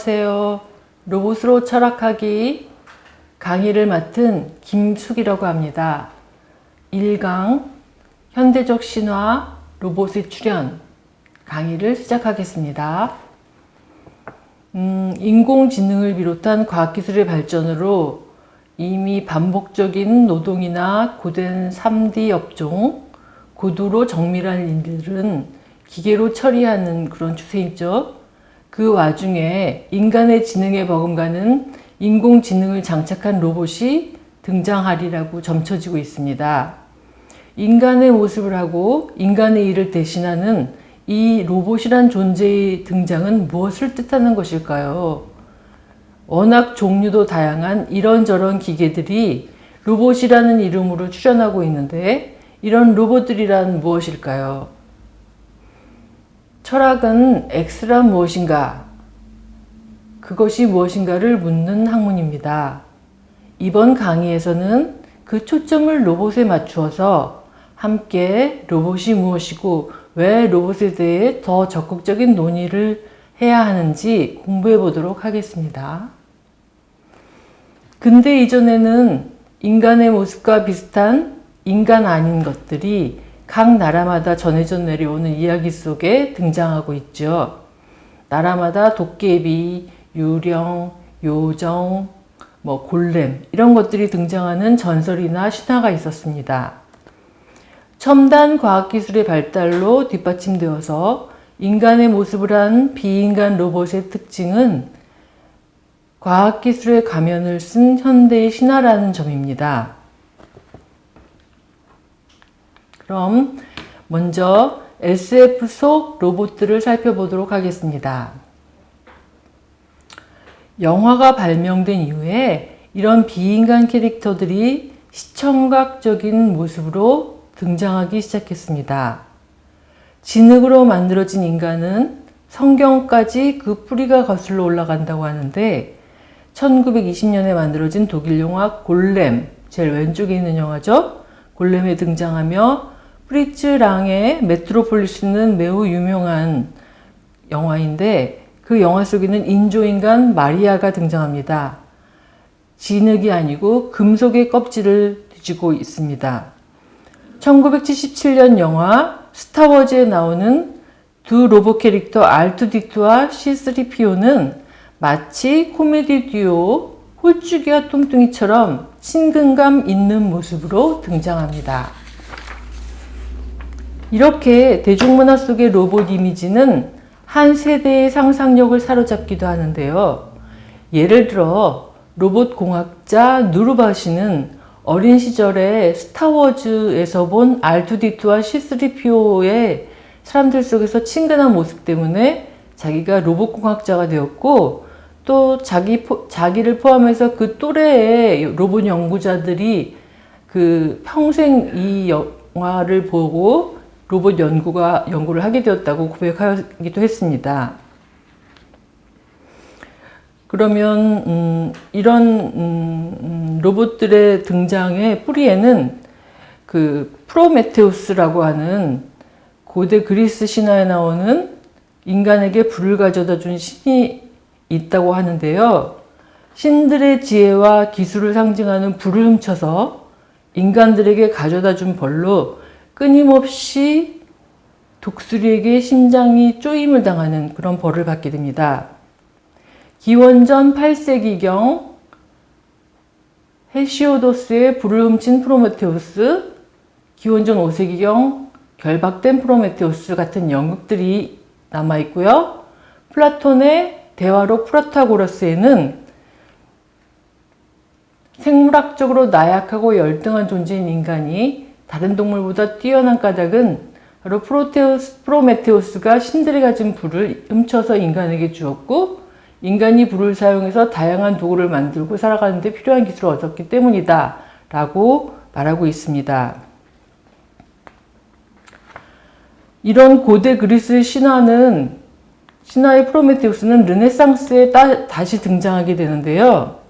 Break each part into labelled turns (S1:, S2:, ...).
S1: 안녕하세요. 로봇으로 철학하기 강의를 맡은 김숙이라고 합니다. 1강 현대적 신화 로봇의 출현 강의를 시작하겠습니다. 인공지능을 비롯한 과학기술의 발전으로 이미 반복적인 노동이나 고된 3D 업종, 고도로 정밀한 일들은 기계로 처리하는 그런 추세이죠. 그 와중에 인간의 지능에 버금가는 인공지능을 장착한 로봇이 등장하리라고 점쳐지고 있습니다. 인간의 모습을 하고 인간의 일을 대신하는 이 로봇이란 존재의 등장은 무엇을 뜻하는 것일까요? 워낙 종류도 다양한 이런저런 기계들이 로봇이라는 이름으로 출현하고 있는데 이런 로봇들이란 무엇일까요? 철학은 X란 무엇인가? 그것이 무엇인가를 묻는 학문입니다. 이번 강의에서는 그 초점을 로봇에 맞추어서 함께 로봇이 무엇이고 왜 로봇에 대해 더 적극적인 논의를 해야 하는지 공부해 보도록 하겠습니다. 근대 이전에는 인간의 모습과 비슷한 인간 아닌 것들이 각 나라마다 전해져 내려오는 이야기 속에 등장하고 있죠. 나라마다 도깨비, 유령, 요정, 골렘 이런 것들이 등장하는 전설이나 신화가 있었습니다. 첨단 과학기술의 발달로 뒷받침되어서 인간의 모습을 한 비인간 로봇의 특징은 과학기술의 가면을 쓴 현대의 신화라는 점입니다. 그럼 먼저 SF 속 로봇들을 살펴보도록 하겠습니다. 영화가 발명된 이후에 이런 비인간 캐릭터들이 시청각적인 모습으로 등장하기 시작했습니다. 진흙으로 만들어진 인간은 성경까지 그 뿌리가 거슬러 올라간다고 하는데 1920년에 만들어진 독일 영화 골렘, 제일 왼쪽에 있는 영화죠. 골렘에 등장하며 프리츠 랑의 메트로폴리스는 매우 유명한 영화인데 그 영화 속에는 인조인간 마리아가 등장합니다. 진흙이 아니고 금속의 껍질을 뒤지고 있습니다. 1977년 영화 스타워즈에 나오는 두 로봇 캐릭터 R2D2와 C3PO는 마치 코미디 듀오 홀쭉이와 뚱뚱이처럼 친근감 있는 모습으로 등장합니다. 이렇게 대중문화 속의 로봇 이미지는 한 세대의 상상력을 사로잡기도 하는데요. 예를 들어 로봇 공학자 누르바시는 어린 시절에 스타워즈에서 본 R2D2와 C3PO의 사람들 속에서 친근한 모습 때문에 자기가 로봇 공학자가 되었고 또 자기를 포함해서 그 또래의 로봇 연구자들이 그 평생 이 영화를 보고 로봇 연구를 하게 되었다고 고백하기도 했습니다. 그러면 이런 로봇들의 등장의 뿌리에는 그 프로메테우스라고 하는 고대 그리스 신화에 나오는 인간에게 불을 가져다 준 신이 있다고 하는데요. 신들의 지혜와 기술을 상징하는 불을 훔쳐서 인간들에게 가져다 준 벌로 끊임없이 독수리에게 심장이 쪼임을 당하는 그런 벌을 받게 됩니다. 기원전 8세기경 헤시오도스의 불을 훔친 프로메테우스, 기원전 5세기경 결박된 프로메테우스 같은 연극들이 남아있고요. 플라톤의 대화록 프로타고라스에는 생물학적으로 나약하고 열등한 존재인 인간이 다른 동물보다 뛰어난 까닭은 바로 프로메테우스가 신들이 가진 불을 훔쳐서 인간에게 주었고 인간이 불을 사용해서 다양한 도구를 만들고 살아가는 데 필요한 기술을 얻었기 때문이다 라고 말하고 있습니다. 이런 고대 그리스 신화의 프로메테우스는 르네상스에 다시 등장하게 되는데요.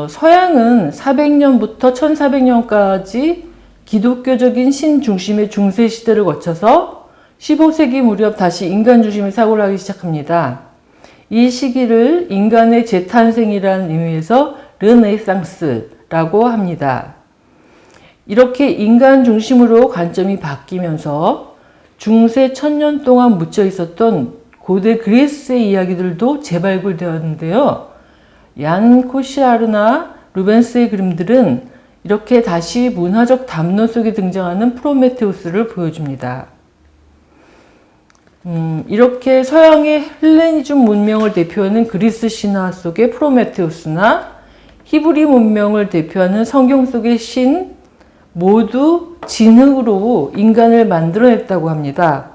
S1: 서양은 400년부터 1400년까지 기독교적인 신 중심의 중세 시대를 거쳐서 15세기 무렵 다시 인간 중심의 사고를 하기 시작합니다. 이 시기를 인간의 재탄생이라는 의미에서 르네상스라고 합니다. 이렇게 인간 중심으로 관점이 바뀌면서 중세 1000년 동안 묻혀 있었던 고대 그리스의 이야기들도 재발굴되었는데요. 얀 코시아르나 루벤스의 그림들은 이렇게 다시 문화적 담론 속에 등장하는 프로메테우스를 보여줍니다. 이렇게 서양의 헬레니즘 문명을 대표하는 그리스 신화 속의 프로메테우스나 히브리 문명을 대표하는 성경 속의 신 모두 진흙으로 인간을 만들어냈다고 합니다.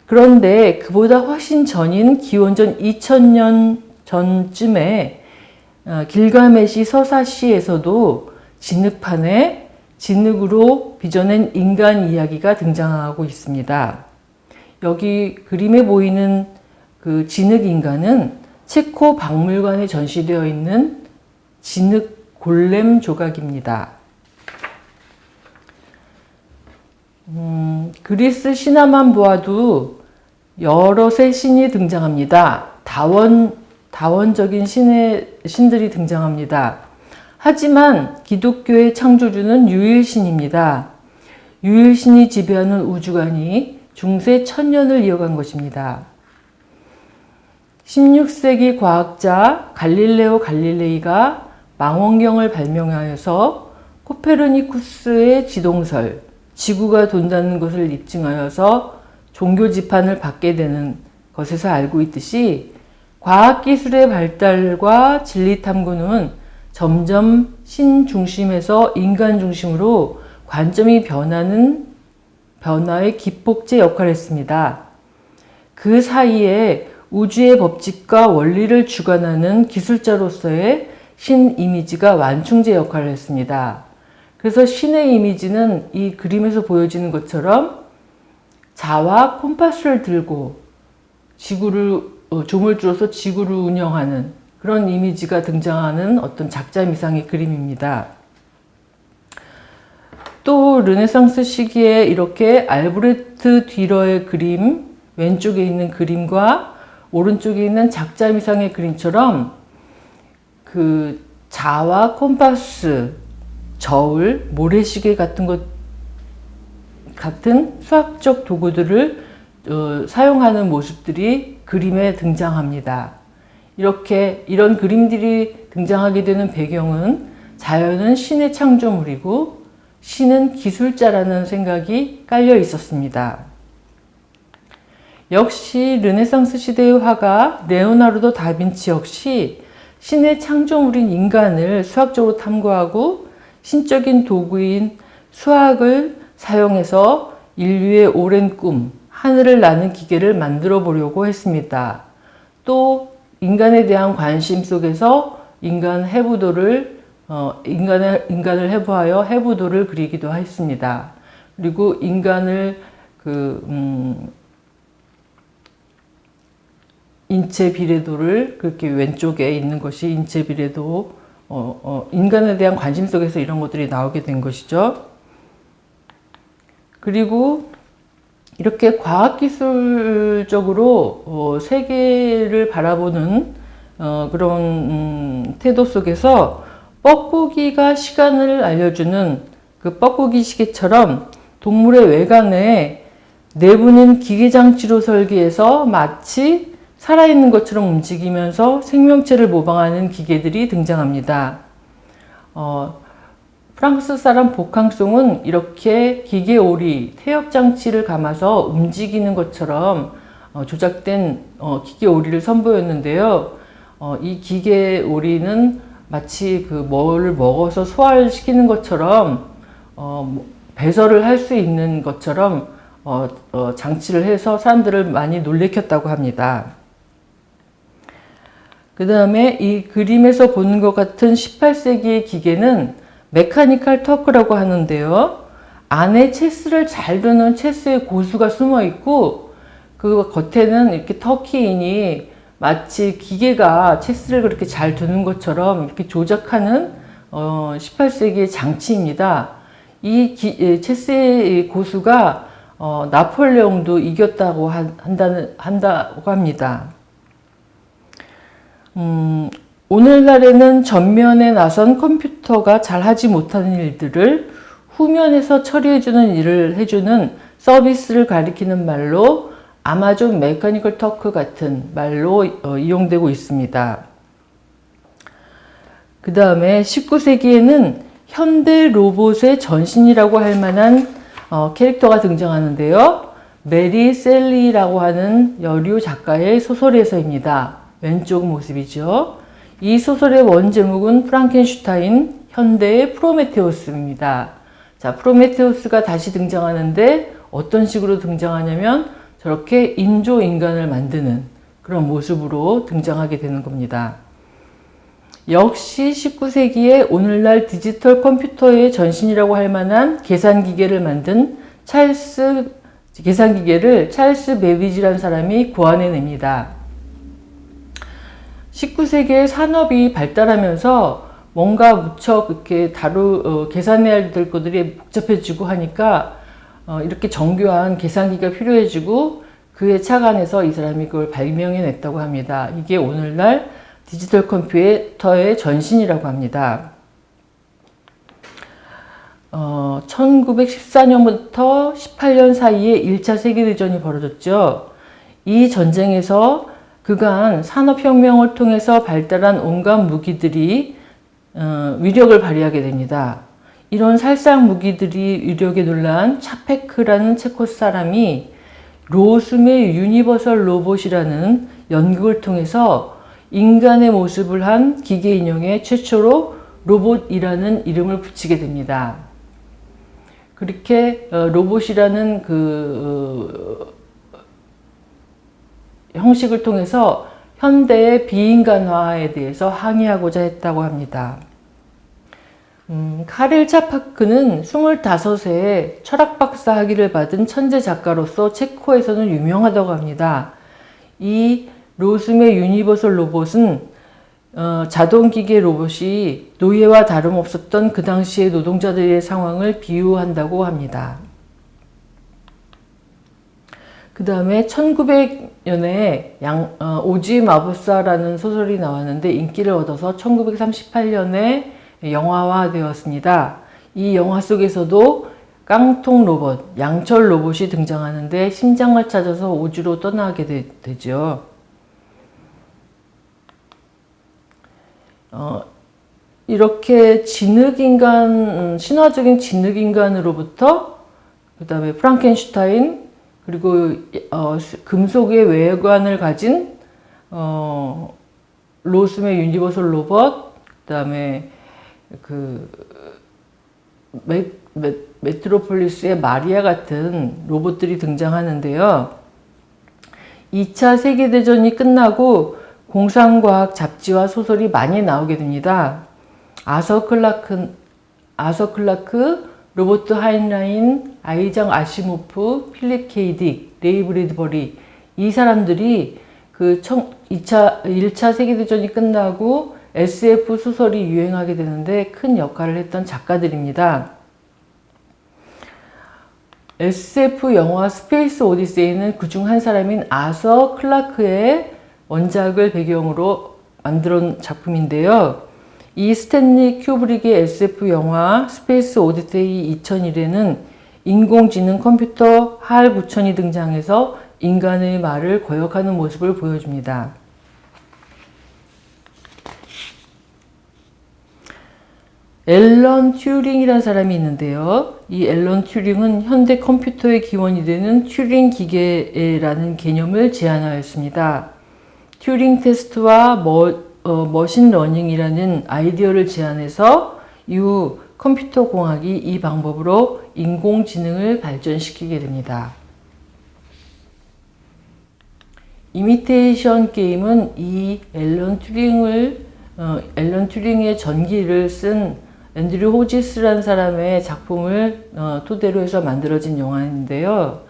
S1: 그런데 그보다 훨씬 전인 기원전 2000년 전쯤에 길가메시 서사시에서도 진흙판에 진흙으로 빚어낸 인간 이야기가 등장하고 있습니다. 여기 그림에 보이는 그 진흙 인간은 체코 박물관에 전시되어 있는 진흙 골렘 조각입니다. 그리스 신화만 보아도 여럿의 신이 등장합니다. 다원적인 신들이 등장합니다. 하지만 기독교의 창조주는 유일신입니다. 유일신이 지배하는 우주관이 중세 1000년을 이어간 것입니다. 16세기 과학자 갈릴레오 갈릴레이가 망원경을 발명하여서 코페르니쿠스의 지동설, 지구가 돈다는 것을 입증하여서 종교 지판을 받게 되는 것에서 알고 있듯이 과학기술의 발달과 진리탐구는 점점 신 중심에서 인간 중심으로 관점이 변화의 기폭제 역할을 했습니다. 그 사이에 우주의 법칙과 원리를 주관하는 기술자로서의 신 이미지가 완충제 역할을 했습니다. 그래서 신의 이미지는 이 그림에서 보여지는 것처럼 자와 콤파스를 들고 조물주로서 지구를 운영하는 그런 이미지가 등장하는 어떤 작자미상의 그림입니다. 또 르네상스 시기에 이렇게 알브레트 듀러의 그림, 왼쪽에 있는 그림과 오른쪽에 있는 작자미상의 그림처럼 그 자와 콤파스, 저울, 모래시계 같은 수학적 도구들을 사용하는 모습들이 그림에 등장합니다. 이런 그림들이 등장하게 되는 배경은 자연은 신의 창조물이고 신은 기술자라는 생각이 깔려 있었습니다. 역시 르네상스 시대의 화가 레오나르도 다빈치 역시 신의 창조물인 인간을 수학적으로 탐구하고 신적인 도구인 수학을 사용해서 인류의 오랜 꿈, 하늘을 나는 기계를 만들어 보려고 했습니다. 또 인간에 대한 관심 속에서 인간을 해부하여 해부도를 그리기도 했습니다. 그리고 인간을 인체 비례도를 그렇게 왼쪽에 있는 것이 인체 비례도 인간에 대한 관심 속에서 이런 것들이 나오게 된 것이죠. 그리고 이렇게 과학기술적으로 세계를 바라보는 그런 태도 속에서 뻐꾸기가 시간을 알려주는 그 뻐꾸기 시계처럼 동물의 외관에 내부는 기계장치로 설계해서 마치 살아있는 것처럼 움직이면서 생명체를 모방하는 기계들이 등장합니다. 프랑스 사람 보캉송은 이렇게 기계 오리, 태엽장치를 감아서 움직이는 것처럼 조작된 기계 오리를 선보였는데요. 이 기계 오리는 마치 뭐를 먹어서 소화를 시키는 것처럼 배설을 할 수 있는 것처럼 장치를 해서 사람들을 많이 놀래켰다고 합니다. 그 다음에 이 그림에서 보는 것 같은 18세기의 기계는 메카니컬 터크라고 하는데요. 안에 체스를 잘 두는 체스의 고수가 숨어 있고 그 겉에는 이렇게 터키인이 마치 기계가 체스를 그렇게 잘 두는 것처럼 이렇게 조작하는 18세기의 장치입니다. 이 체스의 고수가 나폴레옹도 이겼다고 한다고 합니다. 오늘날에는 전면에 나선 컴퓨터가 잘 하지 못하는 일들을 후면에서 처리해주는 일을 해주는 서비스를 가리키는 말로 아마존 메커니컬 터크 같은 말로 이용되고 있습니다. 그 다음에 19세기에는 현대 로봇의 전신이라고 할 만한 캐릭터가 등장하는데요. 메리 셀리라고 하는 여류 작가의 소설에서입니다. 왼쪽 모습이죠. 이 소설의 원제목은 프랑켄슈타인, 현대의 프로메테우스입니다. 자, 프로메테우스가 다시 등장하는데 어떤 식으로 등장하냐면 저렇게 인조인간을 만드는 그런 모습으로 등장하게 되는 겁니다. 역시 19세기에 오늘날 디지털 컴퓨터의 전신이라고 할 만한 계산기계를 만든 계산기계를 찰스 베비지라는 사람이 고안해냅니다. 19세기에 산업이 발달하면서 뭔가 무척 이렇게 계산해야 될 것들이 복잡해지고 하니까 이렇게 정교한 계산기가 필요해지고 그에 착안해서 이 사람이 그걸 발명해냈다고 합니다. 이게 오늘날 디지털 컴퓨터의 전신이라고 합니다. 1914년부터 18년 사이에 1차 세계대전이 벌어졌죠. 이 전쟁에서 그간 산업혁명을 통해서 발달한 온갖 무기들이 위력을 발휘하게 됩니다. 이런 살상 무기들이 위력에 놀란 차페크라는 체코 사람이 로숨의 유니버설 로봇이라는 연극을 통해서 인간의 모습을 한 기계 인형에 최초로 로봇이라는 이름을 붙이게 됩니다. 그렇게 로봇이라는 형식을 통해서 현대의 비인간화에 대해서 항의하고자 했다고 합니다. 카릴 차파크는 25세에 철학 박사 학위를 받은 천재 작가로서 체코에서는 유명하다고 합니다. 이 로숨의 유니버설 로봇은 자동기계 로봇이 노예와 다름없었던 그 당시의 노동자들의 상황을 비유한다고 합니다. 그 다음에 1900년에 오지 마부사라는 소설이 나왔는데 인기를 얻어서 1938년에 영화화되었습니다. 이 영화 속에서도 깡통 로봇, 양철 로봇이 등장하는데 심장을 찾아서 오지로 떠나게 되죠. 이렇게 신화적인 진흙인간으로부터 그 다음에 프랑켄슈타인 그리고 금속의 외관을 가진 로숨의 유니버설 로봇 그 다음에 메트로폴리스의 마리아 같은 로봇들이 등장하는데요. 2차 세계대전이 끝나고 공상과학 잡지와 소설이 많이 나오게 됩니다. 아서 클라크, 로버트 하인라인, 아이작 아시모프, 필립 K. 딕, 레이 브래드버리 이 사람들이 1차 세계대전이 끝나고 SF 소설이 유행하게 되는데 큰 역할을 했던 작가들입니다. SF 영화 스페이스 오디세이는 그중 한 사람인 아서 클라크의 원작을 배경으로 만든 작품인데요. 이 스탠리 큐브릭의 SF 영화 스페이스 오디세이 2001에는 인공지능 컴퓨터 할 9000이 등장해서 인간의 말을 거역하는 모습을 보여줍니다. 앨런 튜링이라는 사람이 있는데요. 이 앨런 튜링은 현대 컴퓨터의 기원이 되는 튜링 기계라는 개념을 제안하였습니다. 튜링 테스트와 머신 러닝이라는 아이디어를 제안해서 이후 컴퓨터 공학이 이 방법으로 인공지능을 발전시키게 됩니다. 이미테이션 게임은 이 앨런 튜링의 전기를 쓴 앤드류 호지스라는 사람의 작품을 토대로 해서 만들어진 영화인데요.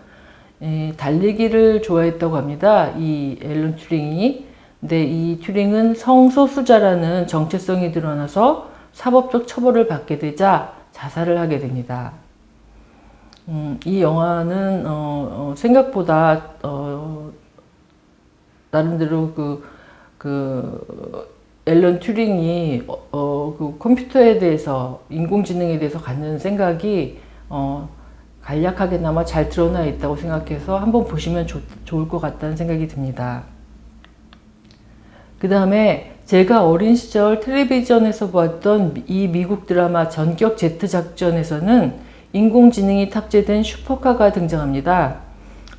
S1: 달리기를 좋아했다고 합니다. 이 앨런 튜링이. 근데 이 튜링은 성소수자라는 정체성이 드러나서 사법적 처벌을 받게 되자 자살을 하게 됩니다. 이 영화는 생각보다 나름대로 앨런 튜링이 그 컴퓨터에 대해서, 인공지능에 대해서 갖는 생각이 간략하게나마 잘 드러나 있다고 생각해서 한번 보시면 좋을 것 같다는 생각이 듭니다. 그 다음에 제가 어린 시절 텔레비전에서 보았던 이 미국 드라마 전격 제트 작전에서는 인공지능이 탑재된 슈퍼카가 등장합니다.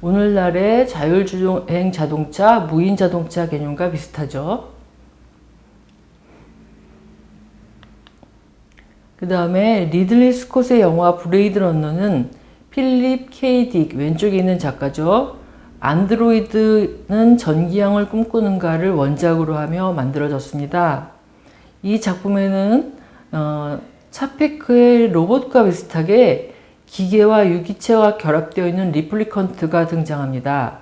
S1: 오늘날의 자율주행 자동차, 무인 자동차 개념과 비슷하죠. 그 다음에 리들리 스콧의 영화 브레이드 러너는 필립 K. 딕, 왼쪽에 있는 작가죠. 안드로이드는 전기양을 꿈꾸는가를 원작으로 하며 만들어졌습니다. 이 작품에는 차페크의 로봇과 비슷하게 기계와 유기체와 결합되어 있는 리플리컨트가 등장합니다.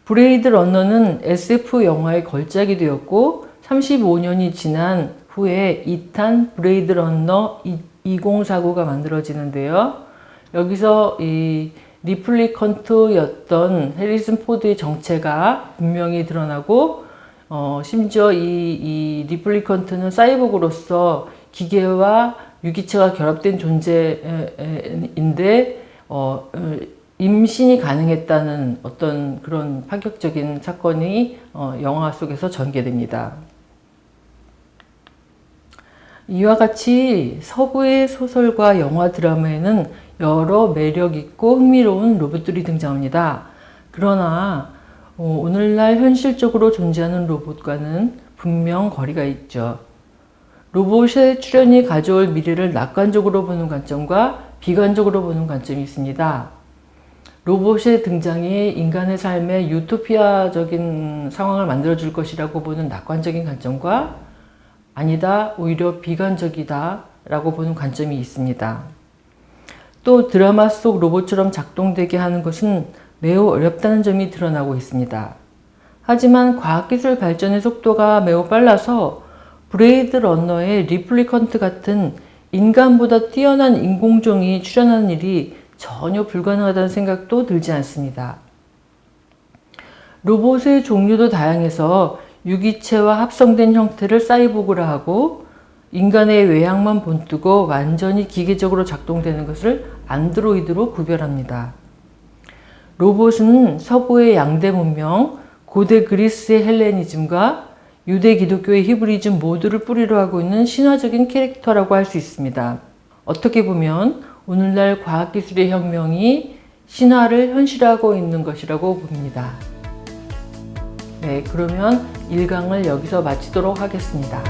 S1: 브레이드 러너는 SF 영화의 걸작이 되었고 35년이 지난 후에 2탄 브레이드 러너 2049가 만들어지는데요. 여기서 이 리플리컨트였던 해리슨 포드의 정체가 분명히 드러나고 심지어 이 리플리컨트는 사이보그로서 기계와 유기체가 결합된 존재인데 임신이 가능했다는 어떤 그런 파격적인 사건이 영화 속에서 전개됩니다. 이와 같이 서구의 소설과 영화 드라마에는 여러 매력 있고 흥미로운 로봇들이 등장합니다. 그러나 오늘날 현실적으로 존재하는 로봇과는 분명 거리가 있죠. 로봇의 출현이 가져올 미래를 낙관적으로 보는 관점과 비관적으로 보는 관점이 있습니다. 로봇의 등장이 인간의 삶에 유토피아적인 상황을 만들어줄 것이라고 보는 낙관적인 관점과 아니다, 오히려 비관적이다 라고 보는 관점이 있습니다. 또 드라마 속 로봇처럼 작동되게 하는 것은 매우 어렵다는 점이 드러나고 있습니다. 하지만 과학기술 발전의 속도가 매우 빨라서 브레이드 러너의 리플리컨트 같은 인간보다 뛰어난 인공종이 출현하는 일이 전혀 불가능하다는 생각도 들지 않습니다. 로봇의 종류도 다양해서 유기체와 합성된 형태를 사이보그라 하고 인간의 외양만 본뜨고 완전히 기계적으로 작동되는 것을 안드로이드로 구별합니다. 로봇은 서구의 양대 문명, 고대 그리스의 헬레니즘과 유대 기독교의 히브리즘 모두를 뿌리로 하고 있는 신화적인 캐릭터라고 할 수 있습니다. 어떻게 보면 오늘날 과학기술의 혁명이 신화를 현실화하고 있는 것이라고 봅니다. 네, 그러면 1강을 여기서 마치도록 하겠습니다.